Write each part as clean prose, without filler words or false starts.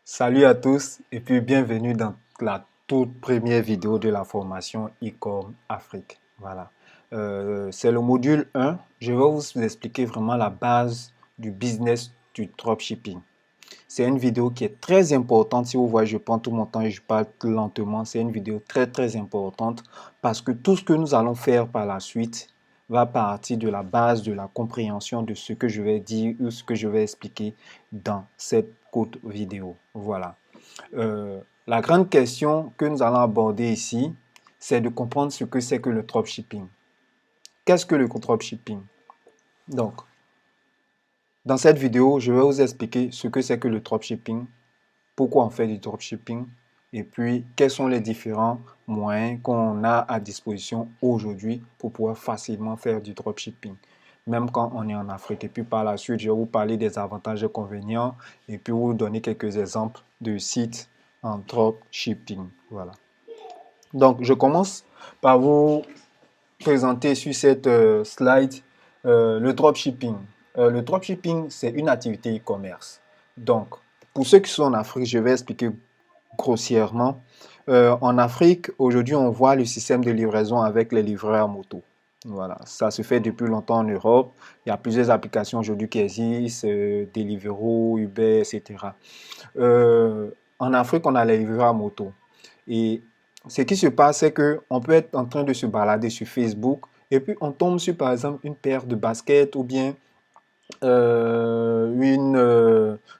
Salut à tous et puis bienvenue dans la toute première vidéo de la formation e-com Afrique. Voilà. C'est le module 1. Je vais vous expliquer vraiment la base du business du dropshipping. C'est une vidéo qui est très importante. Si vous voyez, je prends tout mon temps et je parle lentement. C'est une vidéo très importante parce que tout ce que nous allons faire par la suite va partir de la base de la compréhension de ce que je vais dire ou ce que je vais expliquer dans cette courte vidéo. Voilà. La grande question que nous allons aborder ici, c'est de comprendre ce que c'est que le dropshipping. Qu'est-ce que le dropshipping? Donc, dans cette vidéo, je vais vous expliquer ce que c'est que le dropshipping, pourquoi on fait du dropshipping et puis quels sont les différents moyens qu'on a à disposition aujourd'hui pour pouvoir facilement faire du dropshipping, même quand on est en Afrique. Et puis par la suite, je vais vous parler des avantages et inconvénients et puis vous donner quelques exemples de sites en dropshipping. Voilà. Donc, je commence par vous présenter sur cette slide le dropshipping. Le dropshipping, c'est une activité e-commerce. Donc, pour ceux qui sont en Afrique, je vais expliquer grossièrement. En Afrique, aujourd'hui, on voit le système de livraison avec les livreurs à moto. Voilà, ça se fait depuis longtemps en Europe. Il y a plusieurs applications aujourd'hui qui existent, Deliveroo, Uber, etc. En Afrique, on a les livreurs à moto. Et ce qui se passe, c'est qu'on peut être en train de se balader sur Facebook et puis on tombe sur, par exemple, une paire de baskets ou bien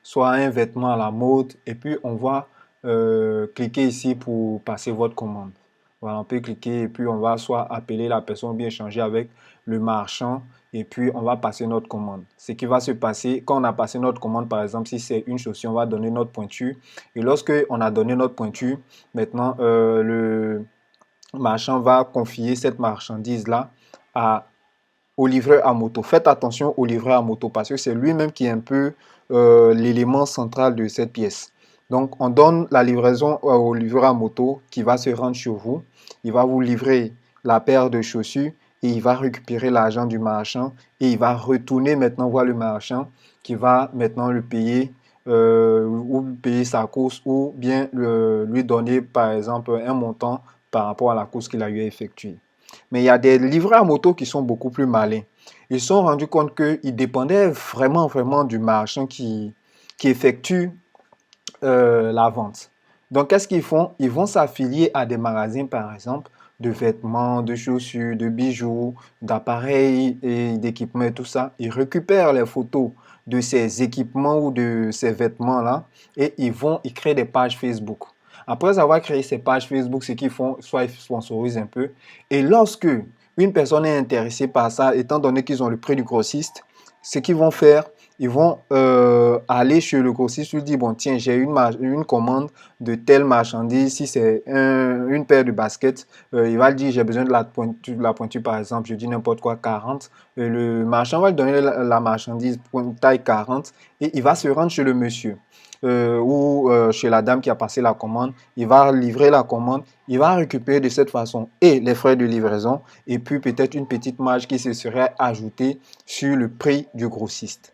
soit un vêtement à la mode et puis on va cliquer ici pour passer votre commande. Voilà, on peut cliquer et puis on va soit appeler la personne ou bien échanger avec le marchand et puis on va passer notre commande. Ce qui va se passer quand on a passé notre commande, par exemple, si c'est une chaussure, on va donner notre pointure et lorsque on a donné notre pointure, maintenant le marchand va confier cette marchandise-là à au livreur à moto. Faites attention au livreur à moto parce que c'est lui-même qui est un peu l'élément central de cette pièce. Donc, on donne la livraison au livreur à moto qui va se rendre chez vous. Il va vous livrer la paire de chaussures et il va récupérer l'argent du marchand et il va retourner maintenant voir le marchand qui va maintenant le payer ou payer sa course ou bien lui donner par exemple un montant par rapport à la course qu'il a eu à effectuer. Mais il y a des livreurs à moto qui sont beaucoup plus malins. Ils se sont rendus compte qu'ils dépendaient vraiment du marchand qui effectue la vente. Donc, qu'est-ce qu'ils font? Ils vont s'affilier à des magasins, par exemple, de vêtements, de chaussures, de bijoux, d'appareils et d'équipements et tout ça. Ils récupèrent les photos de ces équipements ou de ces vêtements-là et ils créent des pages Facebook. Après avoir créé ces pages Facebook, ce qu'ils font, soit ils sponsorisent un peu. Et lorsque une personne est intéressée par ça, étant donné qu'ils ont le prix du grossiste, ce qu'ils vont faire, ils vont aller chez le grossiste, lui dire, bon, tiens, j'ai une commande de telle marchandise. Si c'est une paire de baskets, il va dire, j'ai besoin de la pointure, par exemple, je dis n'importe quoi, 40. Et le marchand va lui donner la marchandise taille 40 et il va se rendre chez le monsieur. Ou chez la dame qui a passé la commande, il va livrer la commande, il va récupérer de cette façon et les frais de livraison et puis peut-être une petite marge qui se serait ajoutée sur le prix du grossiste.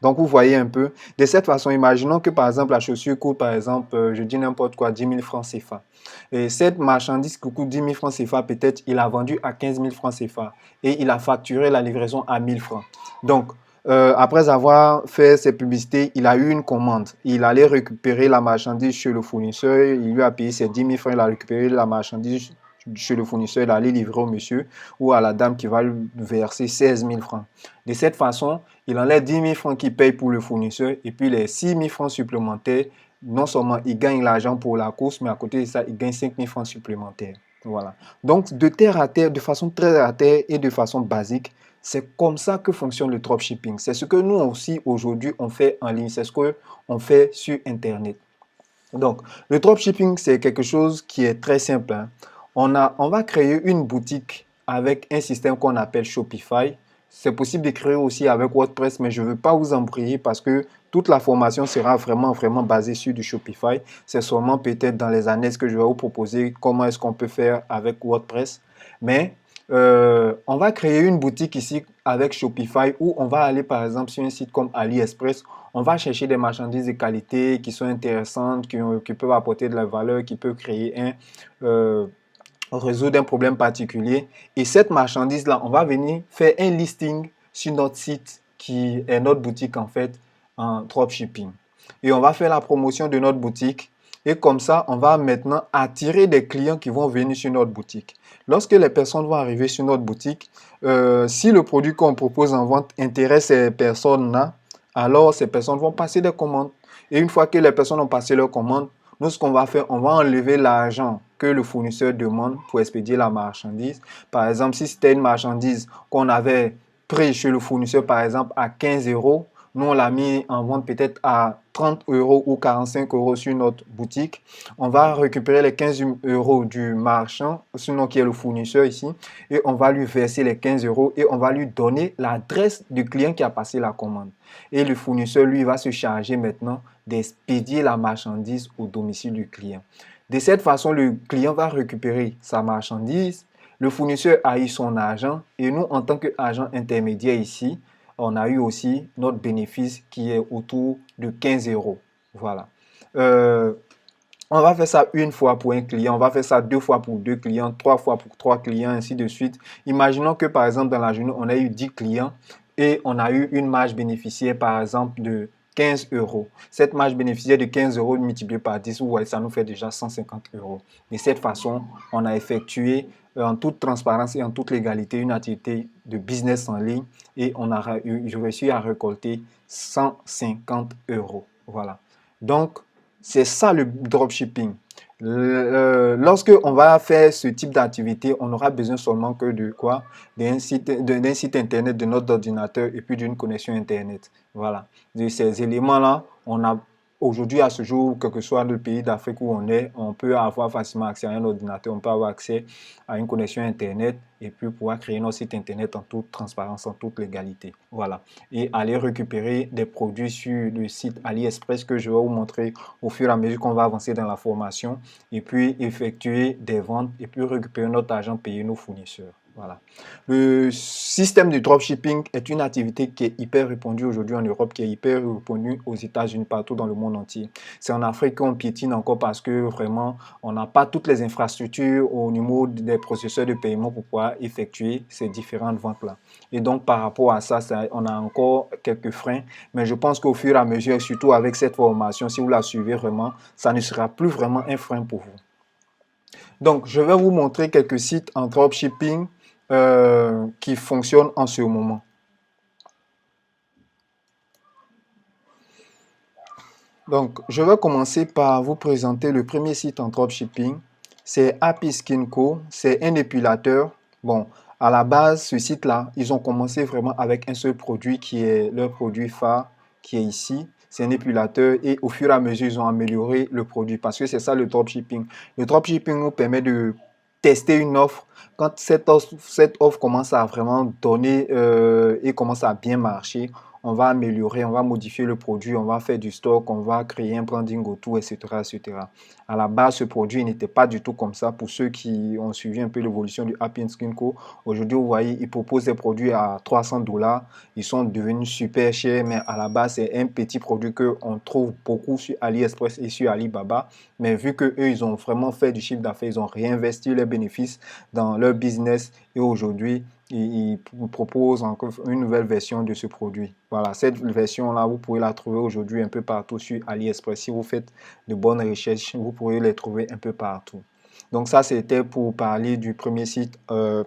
Donc, vous voyez un peu, de cette façon, imaginons que par exemple, la chaussure coûte par exemple, je dis n'importe quoi, 10 000 francs CFA. Et cette marchandise qui coûte 10 000 francs CFA, peut-être il a vendu à 15 000 francs CFA et il a facturé la livraison à 1000 francs. Donc, après avoir fait ses publicités, il a eu une commande. Il allait récupérer la marchandise chez le fournisseur. Il lui a payé ses 10 000 francs. Il a récupéré la marchandise chez le fournisseur. Il allait livrer au monsieur ou à la dame qui va lui verser 16 000 francs. De cette façon, il enlève 10 000 francs qu'il paye pour le fournisseur et puis les 6 000 francs supplémentaires. Non seulement il gagne l'argent pour la course, mais à côté de ça, il gagne 5 000 francs supplémentaires. Voilà. Donc, de terre à terre, de façon très terre à terre et de façon basique, c'est comme ça que fonctionne le dropshipping. C'est ce que nous aussi, aujourd'hui, on fait en ligne. C'est ce qu'on fait sur Internet. Donc, le dropshipping, c'est quelque chose qui est très simple, hein. On va créer une boutique avec un système qu'on appelle Shopify. C'est possible de créer aussi avec WordPress, mais je ne veux pas vous embrouiller parce que toute la formation sera vraiment basée sur du Shopify. C'est seulement peut-être dans les annexes que je vais vous proposer comment est-ce qu'on peut faire avec WordPress. Mais On va créer une boutique ici avec Shopify où on va aller par exemple sur un site comme AliExpress. On va chercher des marchandises de qualité qui sont intéressantes, qui peuvent apporter de la valeur, qui peuvent créer résoudre un problème particulier. Et cette marchandise-là, on va venir faire un listing sur notre site qui est notre boutique en fait en dropshipping. Et on va faire la promotion de notre boutique. Et comme ça, on va maintenant attirer des clients qui vont venir sur notre boutique. Lorsque les personnes vont arriver sur notre boutique, si le produit qu'on propose en vente intéresse ces personnes-là, alors ces personnes vont passer des commandes. Et une fois que les personnes ont passé leurs commandes, nous, ce qu'on va faire, on va enlever l'argent que le fournisseur demande pour expédier la marchandise. Par exemple, si c'était une marchandise qu'on avait pris chez le fournisseur, par exemple, à 15 euros, nous, on l'a mis en vente peut-être à 30 euros ou 45 euros sur notre boutique. On va récupérer les 15 euros du marchand, sinon qui est le fournisseur ici, et on va lui verser les 15 euros et on va lui donner l'adresse du client qui a passé la commande. Et le fournisseur, lui, va se charger maintenant d'expédier la marchandise au domicile du client. De cette façon, le client va récupérer sa marchandise, le fournisseur a eu son argent et nous, en tant qu'agent intermédiaire ici, on a eu aussi notre bénéfice qui est autour de 15 euros. Voilà. On va faire ça une fois pour un client, on va faire ça 2 fois pour 2 clients, 3 fois pour 3 clients, ainsi de suite. Imaginons que par exemple dans la journée, on a eu 10 clients et on a eu une marge bénéficiaire par exemple de 15 euros. Cette marge bénéficiaire de 15 euros multipliée par 10, vous voyez, ça nous fait déjà 150 euros. De cette façon, on a effectué en toute transparence et en toute légalité une activité de business en ligne et on a réussi à récolter 150 euros. Voilà. Donc, c'est ça le dropshipping. Lorsque on va faire ce type d'activité, on aura besoin seulement que de quoi? D'un site internet, de notre ordinateur et puis d'une connexion internet. Voilà. De ces éléments-là, on a aujourd'hui à ce jour, quel que soit le pays d'Afrique où on est, on peut avoir facilement accès à un ordinateur, on peut avoir accès à une connexion internet et puis pouvoir créer notre site internet en toute transparence, en toute légalité. Voilà. Et aller récupérer des produits sur le site AliExpress que je vais vous montrer au fur et à mesure qu'on va avancer dans la formation et puis effectuer des ventes et puis récupérer notre argent, payer nos fournisseurs. Voilà. Le système de dropshipping est une activité qui est hyper répandue aujourd'hui en Europe, qui est hyper répandue aux États-Unis, partout dans le monde entier. C'est en Afrique qu'on piétine encore parce que vraiment, on n'a pas toutes les infrastructures au niveau des processeurs de paiement pour pouvoir effectuer ces différentes ventes-là. Et donc, par rapport à ça, on a encore quelques freins, mais je pense qu'au fur et à mesure, surtout avec cette formation, si vous la suivez vraiment, ça ne sera plus vraiment un frein pour vous. Donc, je vais vous montrer quelques sites en dropshipping qui fonctionnent en ce moment. Donc, je vais commencer par vous présenter le premier site en dropshipping. C'est Happy Skin Co. C'est un épilateur. Bon, à la base, ce site-là, ils ont commencé vraiment avec un seul produit qui est leur produit phare, qui est ici. C'est un épilateur et au fur et à mesure, ils ont amélioré le produit parce que c'est ça le dropshipping. Le dropshipping nous permet de tester une offre. Quand cette offre commence à vraiment donner et commence à bien marcher, on va améliorer, on va modifier le produit, on va faire du stock, on va créer un branding autour, etc., etc. À la base, ce produit n'était pas du tout comme ça. Pour ceux qui ont suivi un peu l'évolution du Happy Skin Co, aujourd'hui, vous voyez, ils proposent des produits à 300 dollars. Ils sont devenus super chers, mais à la base, c'est un petit produit qu'on trouve beaucoup sur AliExpress et sur Alibaba. Mais vu qu'eux, ils ont vraiment fait du chiffre d'affaires, ils ont réinvesti leurs bénéfices dans leur business et aujourd'hui, ils proposent encore une nouvelle version de ce produit. Voilà, cette version-là, vous pouvez la trouver aujourd'hui un peu partout sur AliExpress. Si vous faites de bonnes recherches, vous pourrez les trouver un peu partout. Donc ça, c'était pour parler du premier site en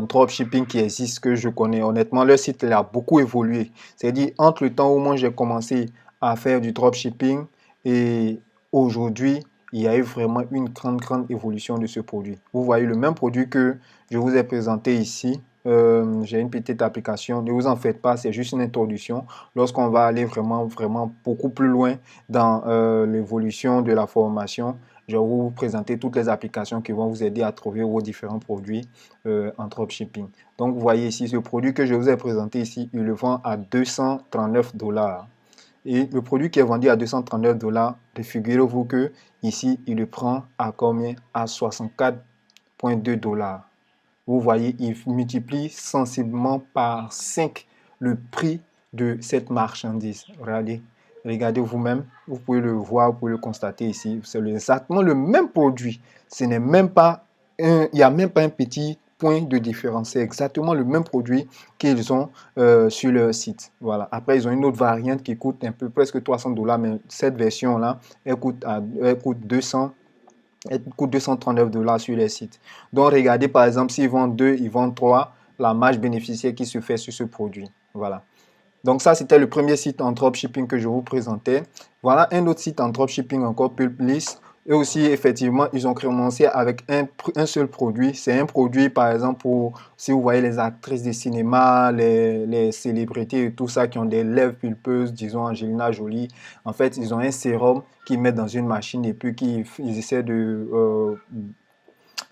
dropshipping qui existe, que je connais. Honnêtement, le site il a beaucoup évolué. C'est-à-dire, entre le temps où moi j'ai commencé à faire du dropshipping et aujourd'hui, il y a eu vraiment une grande évolution de ce produit. Vous voyez le même produit que je vous ai présenté ici. J'ai une petite application, ne vous en faites pas, c'est juste une introduction. Lorsqu'on va aller vraiment beaucoup plus loin dans l'évolution de la formation, je vais vous présenter toutes les applications qui vont vous aider à trouver vos différents produits en dropshipping. Donc, vous voyez ici, ce produit que je vous ai présenté ici, il le vend à 239 dollars. Et le produit qui est vendu à 239 dollars, figurez-vous que ici, il le prend à combien? À 64 $1,2. Vous voyez, il multiplie sensiblement par 5 le prix de cette marchandise. Regardez vous-même, vous pouvez le voir, vous pouvez le constater ici. C'est exactement le même produit. Ce n'est même pas il n'y a même pas un petit point de différence. C'est exactement le même produit qu'ils ont sur leur site. Voilà. Après, ils ont une autre variante qui coûte un peu presque $300, mais cette version-là, elle coûte 239 $ sur les sites. Donc, regardez par exemple, s'ils vendent 2, ils vendent 3, la marge bénéficiaire qui se fait sur ce produit. Voilà. Donc, ça, c'était le premier site en dropshipping que je vous présentais. Voilà un autre site en dropshipping encore, Pulplist. Eux aussi, effectivement, ils ont commencé avec un seul produit. C'est un produit, par exemple, pour, si vous voyez les actrices de cinéma, les célébrités et tout ça qui ont des lèvres pulpeuses, disons Angelina Jolie. En fait, ils ont un sérum qu'ils mettent dans une machine et puis ils essaient de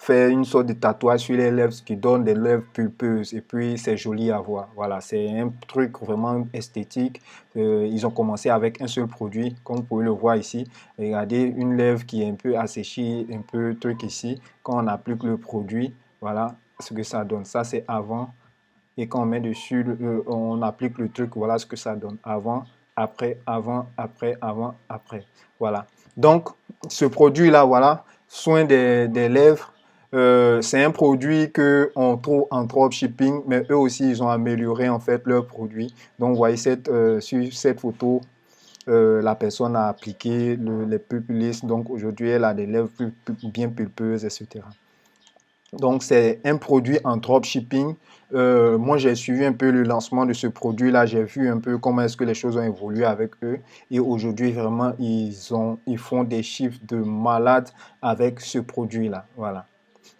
faire une sorte de tatouage sur les lèvres qui donne des lèvres pulpeuses et puis c'est joli à voir. Voilà, c'est un truc vraiment esthétique. Ils ont commencé avec un seul produit, comme vous pouvez le voir ici. Regardez, une lèvre qui est un peu asséchée, un peu truc ici. Quand on applique le produit, voilà ce que ça donne. Ça, c'est avant. Et quand on met dessus, on applique le truc, voilà ce que ça donne. Avant, après, avant, après, avant, après. Voilà. Donc, ce produit-là, voilà, soin des lèvres, c'est un produit qu'on trouve en dropshipping, mais eux aussi, ils ont amélioré en fait leur produit. Donc, vous voyez sur cette photo, la personne a appliqué les pupilles. Donc, aujourd'hui, elle a des lèvres bien pulpeuses, etc. Donc, c'est un produit en dropshipping. Moi, j'ai suivi un peu le lancement de ce produit-là. J'ai vu un peu comment est-ce que les choses ont évolué avec eux. Et aujourd'hui, vraiment, ils font des chiffres de malades avec ce produit-là. Voilà.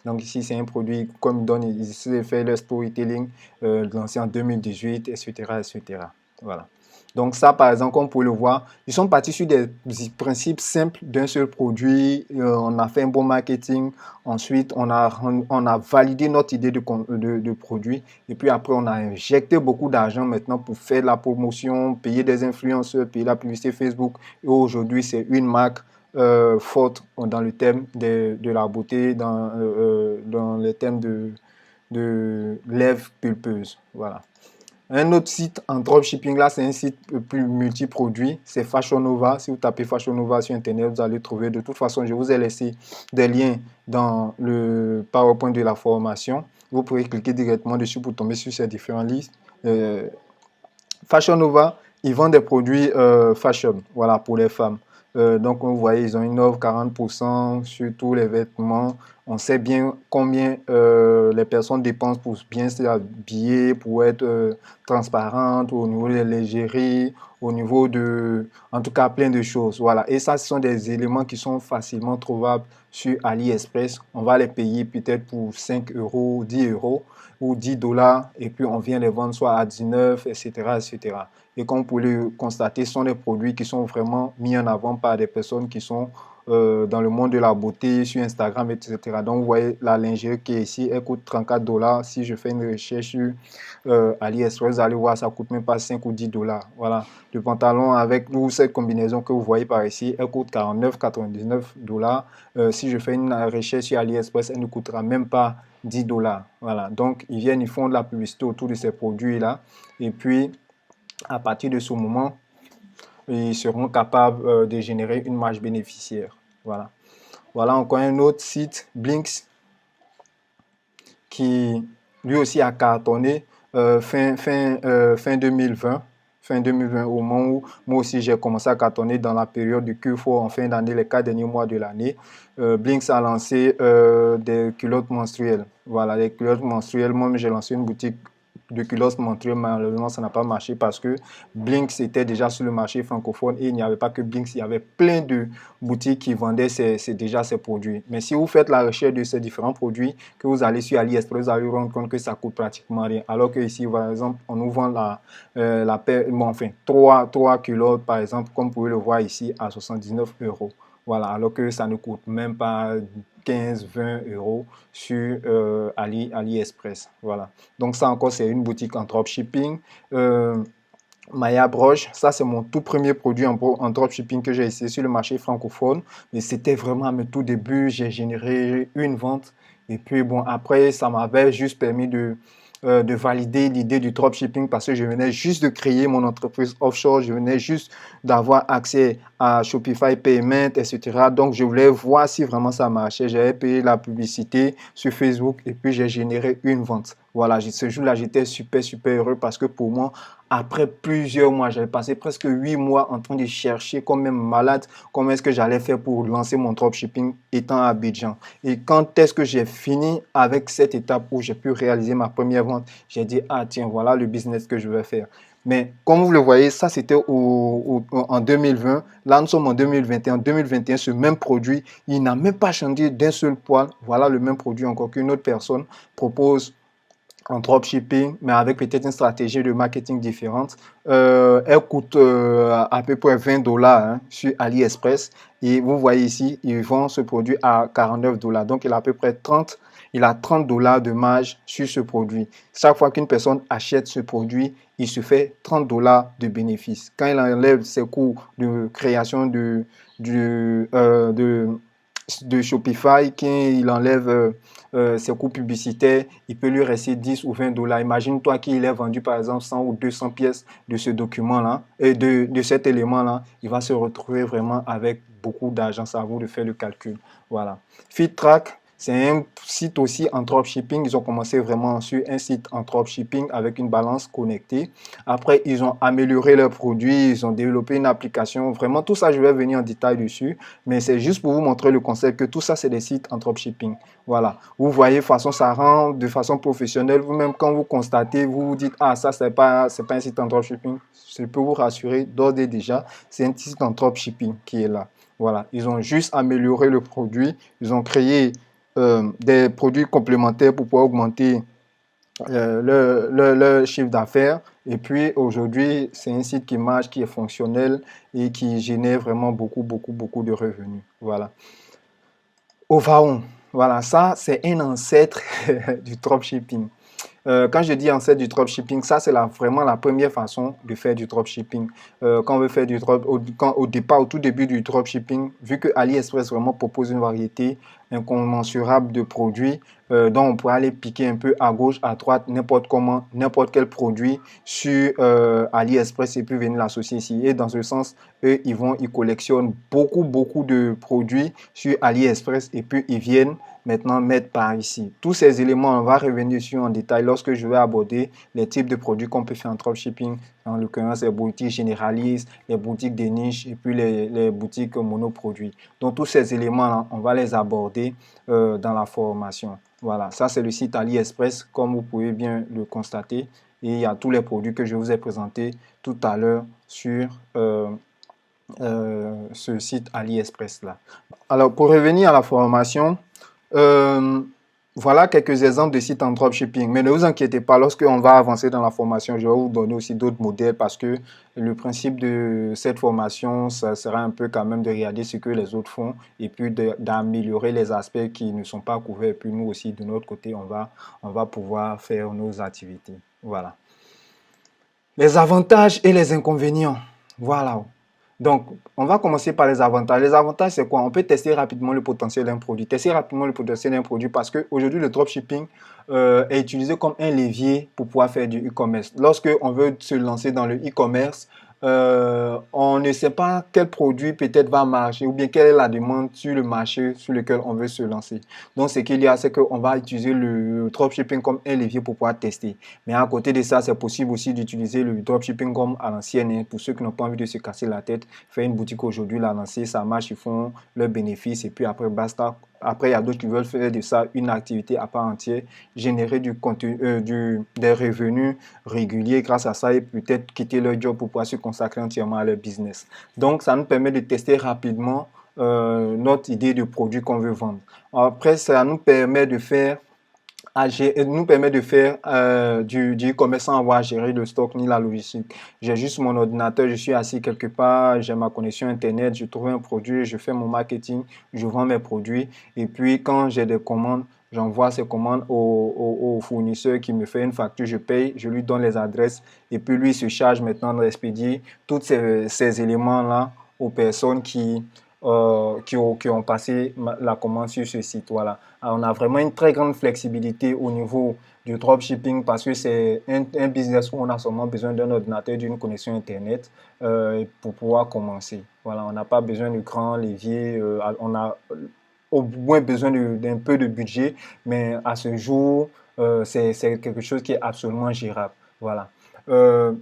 Donc ici, c'est un produit, comme ils essaient de faire le storytelling, lancé en 2018, etc., etc. Voilà. Donc ça, par exemple, comme vous pouvez le voir, ils sont partis sur des principes simples d'un seul produit. On a fait un bon marketing. Ensuite, on a validé notre idée de produit. Et puis après, on a injecté beaucoup d'argent maintenant pour faire la promotion, payer des influenceurs, payer la publicité Facebook. Et aujourd'hui, c'est une marque forte dans le thème de la beauté, dans le thème de lèvres pulpeuses. Voilà. Un autre site en dropshipping, là, c'est un site plus multi-produit. C'est Fashion Nova. Si vous tapez Fashion Nova sur Internet, vous allez trouver. De toute façon, je vous ai laissé des liens dans le PowerPoint de la formation. Vous pouvez cliquer directement dessus pour tomber sur ces différents listes. Fashion Nova, ils vendent des produits fashion, voilà, pour les femmes. Donc, vous voyez, ils ont une offre 40% sur tous les vêtements. On sait bien combien les personnes dépensent pour bien s'habiller, pour être transparentes au niveau des légèreries, au niveau en tout cas, plein de choses. Voilà. Et ça, ce sont des éléments qui sont facilement trouvables sur AliExpress. On va les payer peut-être pour 5 euros, 10 euros ou 10 dollars et puis on vient les vendre soit à 19, etc., etc. Et comme vous pouvez le constater, ce sont des produits qui sont vraiment mis en avant par des personnes qui sont dans le monde de la beauté, sur Instagram, etc. Donc, vous voyez la lingerie qui est ici, elle coûte 34 dollars. Si je fais une recherche sur AliExpress, vous allez voir, ça ne coûte même pas 5 ou 10 dollars. Voilà. Le pantalon avec cette combinaison que vous voyez par ici, elle coûte 49,99 dollars. Si je fais une recherche sur AliExpress, elle ne coûtera même pas 10 dollars. Voilà. Donc, ils font de la publicité autour de ces produits-là. Et puis, à partir de ce moment, ils seront capables de générer une marge bénéficiaire. Voilà. Voilà encore un autre site, Blinks, qui lui aussi a cartonné fin 2020. Fin 2020, au moment où moi aussi j'ai commencé à cartonner dans la période de Q4 en fin d'année, les 4 derniers mois de l'année. Blinks a lancé des culottes menstruelles. Voilà, les culottes menstruelles. Moi, j'ai lancé une boutique de culottes menstruelles. Malheureusement, ça n'a pas marché parce que Blinks était déjà sur le marché francophone et il n'y avait pas que Blinks, il y avait plein de boutiques qui vendaient déjà ces produits. Mais si vous faites la recherche de ces différents produits, que vous allez sur AliExpress, vous allez vous rendre compte que ça coûte pratiquement rien. Alors que ici, par exemple, on nous vend trois culottes, par exemple, comme vous pouvez le voir ici, à 79 euros. Voilà, alors que ça ne coûte même pas 15-20 euros sur AliExpress. Voilà. Donc ça encore, c'est une boutique en dropshipping. Maya Broche, ça c'est mon tout premier produit en dropshipping que j'ai essayé sur le marché francophone. Mais c'était vraiment à mes tout débuts. J'ai généré une vente Et puis bon, après, ça m'avait juste permis de valider l'idée du dropshipping parce que je venais juste de créer mon entreprise offshore, je venais juste d'avoir accès à Shopify Payment, etc. Donc, je voulais voir si vraiment ça marchait. J'avais payé la publicité sur Facebook et puis j'ai généré une vente. Voilà, ce jour-là, j'étais super, super heureux parce que pour moi, après plusieurs mois, j'avais passé presque 8 mois en train de chercher comme même malade comment est-ce que j'allais faire pour lancer mon dropshipping étant à Abidjan. Et quand est-ce que j'ai fini avec cette étape où j'ai pu réaliser ma première vente, j'ai dit, ah tiens, voilà le business que je vais faire. Mais comme vous le voyez, ça c'était en 2020. Là, nous sommes en 2021. En 2021, ce même produit, il n'a même pas changé d'un seul poil. Voilà le même produit encore qu'une autre personne propose en dropshipping, mais avec peut-être une stratégie de marketing différente. Elle coûte à peu près 20 dollars hein, sur AliExpress. Et vous voyez ici, ils vendent ce produit à 49 dollars. Donc, il a à peu près 30 dollars de marge sur ce produit. Chaque fois qu'une personne achète ce produit, il se fait 30 dollars de bénéfice. Quand il enlève ses coûts de création de Shopify, qu'il enlève ses coûts publicitaires, il peut lui rester 10 ou 20 dollars. Imagine-toi qu'il ait vendu par exemple 100 ou 200 pièces de ce document-là, et de cet élément-là, il va se retrouver vraiment avec beaucoup d'argent. C'est à vous de faire le calcul. Voilà. FeedTrack, c'est un site aussi en dropshipping. Ils ont commencé vraiment sur un site en dropshipping avec une balance connectée. Après, ils ont amélioré leurs produits, ils ont développé une application. Vraiment, tout ça, je vais venir en détail dessus. Mais c'est juste pour vous montrer le concept que tout ça, c'est des sites en dropshipping. Voilà. Vous voyez, façon, ça rend de façon professionnelle. Vous-même, quand vous constatez, vous vous dites, ah, ça, c'est pas un site en dropshipping. Je peux vous rassurer, d'ores et déjà, c'est un site en dropshipping qui est là. Voilà. Ils ont juste amélioré le produit. Ils ont créé des produits complémentaires pour pouvoir augmenter leur chiffre d'affaires. Et puis aujourd'hui, c'est un site qui marche, qui est fonctionnel et qui génère vraiment beaucoup, beaucoup, beaucoup de revenus. Voilà. Ovaon, voilà, ça c'est un ancêtre du dropshipping. Quand je dis ancêtre du dropshipping, ça c'est vraiment la première façon de faire du dropshipping. Quand on veut faire du au départ, au tout début du dropshipping, vu que AliExpress vraiment propose une variété incommensurable de produits, dont on pourrait aller piquer un peu à gauche, à droite, n'importe comment, n'importe quel produit sur AliExpress et puis venir l'associer ici. Et dans ce sens, eux, ils collectionnent beaucoup, beaucoup de produits sur AliExpress et puis ils viennent maintenant mettre par ici. Tous ces éléments, on va revenir sur en détail lorsque je vais aborder les types de produits qu'on peut faire en dropshipping. En l'occurrence, les boutiques généralistes, les boutiques de niche et puis les boutiques monoproduits. Donc, tous ces éléments-là, on va les aborder dans la formation. Voilà, ça c'est le site AliExpress, comme vous pouvez bien le constater. Et il y a tous les produits que je vous ai présentés tout à l'heure sur ce site AliExpress-là. Alors, pour revenir à la formation, euh, voilà quelques exemples de sites en dropshipping. Mais ne vous inquiétez pas, lorsqu'on va avancer dans la formation, je vais vous donner aussi d'autres modèles parce que le principe de cette formation, ça sera un peu quand même de regarder ce que les autres font et puis d'améliorer les aspects qui ne sont pas couverts. Et puis nous aussi, de notre côté, on va pouvoir faire nos activités. Voilà. Les avantages et les inconvénients. Voilà. Donc, on va commencer par les avantages. Les avantages, c'est quoi? On peut tester rapidement le potentiel d'un produit. Tester rapidement le potentiel d'un produit parce qu'aujourd'hui, le dropshipping est utilisé comme un levier pour pouvoir faire du e-commerce. Lorsque on veut se lancer dans le e-commerce, on ne sait pas quel produit peut-être va marcher ou bien quelle est la demande sur le marché sur lequel on veut se lancer. Donc, ce qu'il y a, c'est qu'on va utiliser le dropshipping comme un levier pour pouvoir tester. Mais à côté de ça, c'est possible aussi d'utiliser le dropshipping comme à l'ancienne. Hein, pour ceux qui n'ont pas envie de se casser la tête, faire une boutique aujourd'hui, la lancer, ça marche, ils font leurs bénéfices et puis après, basta. Après, il y a d'autres qui veulent faire de ça une activité à part entière, générer du contenu, des revenus réguliers grâce à ça et peut-être quitter leur job pour pouvoir se consacrer entièrement à leur business. Donc, ça nous permet de tester rapidement notre idée de produit qu'on veut vendre. Après, ça nous permet de faire du e-commerce sans avoir à gérer le stock ni la logistique. J'ai juste mon ordinateur, je suis assis quelque part, j'ai ma connexion Internet, je trouve un produit, je fais mon marketing, je vends mes produits. Et puis, quand j'ai des commandes, j'envoie ces commandes au fournisseur qui me fait une facture, je paye, je lui donne les adresses et puis lui se charge maintenant d'expédier tous ces éléments-là aux personnes qui ont passé la commande sur ce site. Voilà. Alors, on a vraiment une très grande flexibilité au niveau du dropshipping parce que c'est un business où on a seulement besoin d'un ordinateur, d'une connexion Internet pour pouvoir commencer. Voilà, on n'a pas besoin de grands leviers, on a au moins besoin d'un peu de budget, mais à ce jour, c'est quelque chose qui est absolument gérable. Voilà. Euh,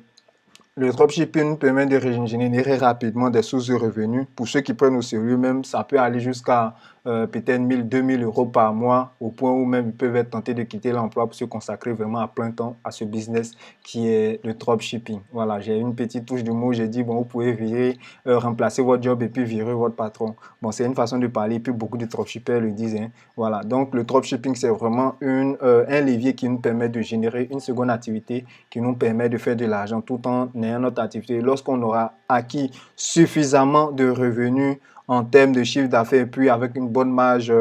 le dropshipping permet de générer rapidement des sources de revenus. Pour ceux qui prennent au sérieux même, ça peut aller jusqu'à peut-être 1000, 2000 euros par mois, au point où même ils peuvent être tentés de quitter l'emploi pour se consacrer vraiment à plein temps à ce business qui est le dropshipping. Voilà, j'ai une petite touche de mots, j'ai dit, bon, vous pouvez virer, remplacer votre job et puis virer votre patron. Bon, c'est une façon de parler, et puis beaucoup de dropshippers le disent. Hein. Voilà, donc le dropshipping, c'est vraiment un levier qui nous permet de générer une seconde activité qui nous permet de faire de l'argent tout en ayant notre activité. Lorsqu'on aura acquis suffisamment de revenus en termes de chiffre d'affaires et puis avec une bonne marge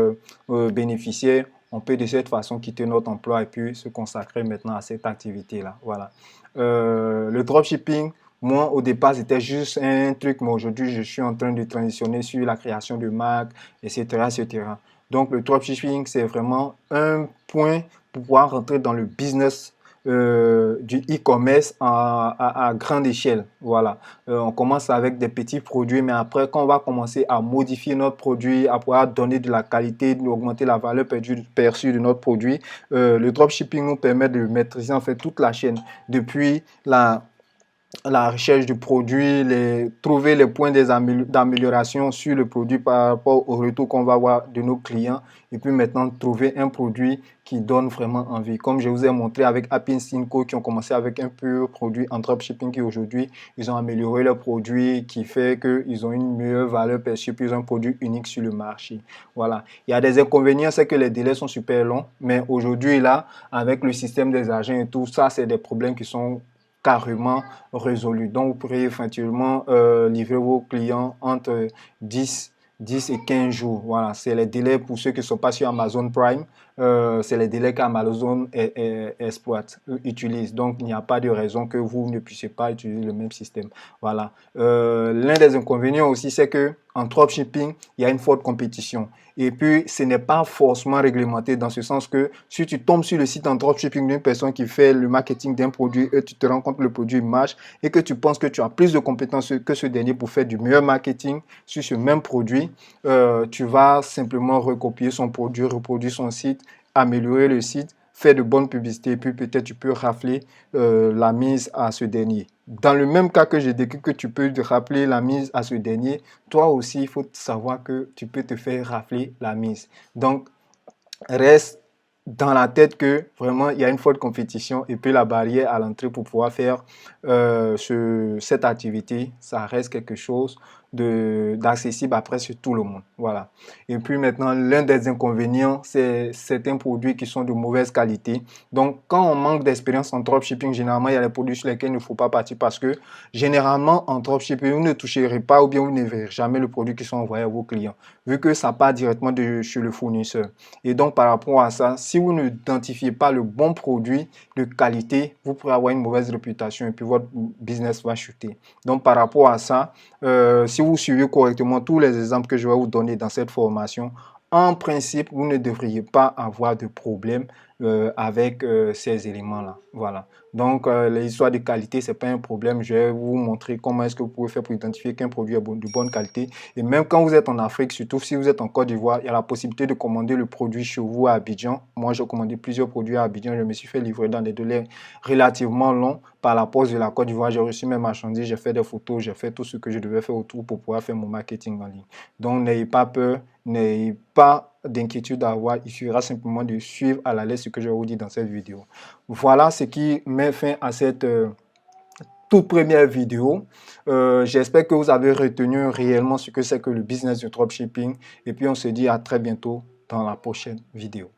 bénéficiaire, on peut de cette façon quitter notre emploi et puis se consacrer maintenant à cette activité-là. Voilà. Le dropshipping, moi, au départ, c'était juste un truc, mais aujourd'hui, je suis en train de transitionner sur la création de marques, etc., etc. Donc, le dropshipping, c'est vraiment un point pour pouvoir rentrer dans le business du e-commerce à grande échelle. Voilà. On commence avec des petits produits, mais après, quand on va commencer à modifier notre produit, à pouvoir donner de la qualité, augmenter la valeur perçue de notre produit, le dropshipping nous permet de maîtriser en fait toute la chaîne, depuis la recherche du produit, trouver les points d'amélioration sur le produit par rapport au retour qu'on va avoir de nos clients et puis maintenant trouver un produit qui donne vraiment envie. Comme je vous ai montré avec Appin Cinco qui ont commencé avec un pur produit en dropshipping et aujourd'hui ils ont amélioré leur produit qui fait qu'ils ont une meilleure valeur perçue puis ils ont un produit unique sur le marché. Voilà. Il y a des inconvénients, c'est que les délais sont super longs, mais aujourd'hui là, avec le système des agents et tout ça, c'est des problèmes qui sont carrément résolu. Donc, vous pourrez éventuellement livrer vos clients entre 10 et 15 jours. Voilà, c'est les délais pour ceux qui ne sont pas sur Amazon Prime. C'est les délais qu'Amazon exploite, utilise. Donc, il n'y a pas de raison que vous ne puissiez pas utiliser le même système. Voilà. L'un des inconvénients aussi, c'est que en dropshipping, il y a une forte compétition. Et puis, ce n'est pas forcément réglementé dans ce sens que si tu tombes sur le site en dropshipping d'une personne qui fait le marketing d'un produit et tu te rends compte que le produit marche et que tu penses que tu as plus de compétences que ce dernier pour faire du meilleur marketing sur ce même produit, tu vas simplement recopier son produit, reproduire son site, améliorer le site, faire de bonnes publicités et puis peut-être tu peux rafler la mise à ce dernier. Dans le même cas que j'ai décrit que tu peux te rappeler la mise à ce dernier, toi aussi, il faut savoir que tu peux te faire rafler la mise. Donc, reste dans la tête que vraiment il y a une forte compétition et puis la barrière à l'entrée pour pouvoir faire cette activité, ça reste quelque chose d'accessible après sur tout le monde. Voilà. Et puis maintenant, l'un des inconvénients, c'est certains produits qui sont de mauvaise qualité. Donc, quand on manque d'expérience en dropshipping, généralement, il y a des produits sur lesquels il ne faut pas partir parce que généralement, en dropshipping, vous ne toucherez pas ou bien vous ne verrez jamais le produit qui sont envoyés à vos clients, vu que ça part directement chez le fournisseur. Et donc, par rapport à ça, si vous n'identifiez pas le bon produit de qualité, vous pourrez avoir une mauvaise réputation et puis votre business va chuter. Donc, par rapport à ça, si vous suivez correctement tous les exemples que je vais vous donner dans cette formation, en principe, vous ne devriez pas avoir de problème avec ces éléments-là. Voilà. Donc, les histoires de qualité, ce n'est pas un problème. Je vais vous montrer comment est-ce que vous pouvez faire pour identifier qu'un produit est de bonne qualité. Et même quand vous êtes en Afrique, surtout si vous êtes en Côte d'Ivoire, il y a la possibilité de commander le produit chez vous à Abidjan. Moi, j'ai commandé plusieurs produits à Abidjan. Je me suis fait livrer dans des délais relativement longs. Par la poste de la Côte d'Ivoire, j'ai reçu mes marchandises, j'ai fait des photos, j'ai fait tout ce que je devais faire autour pour pouvoir faire mon marketing en ligne. Donc, n'ayez pas peur, n'ayez pas d'inquiétude à avoir. Il suffira simplement de suivre à la lettre ce que je vais vous dire dans cette vidéo. Voilà ce qui met fin à cette toute première vidéo. J'espère que vous avez retenu réellement ce que c'est que le business du dropshipping. Et puis, on se dit à très bientôt dans la prochaine vidéo.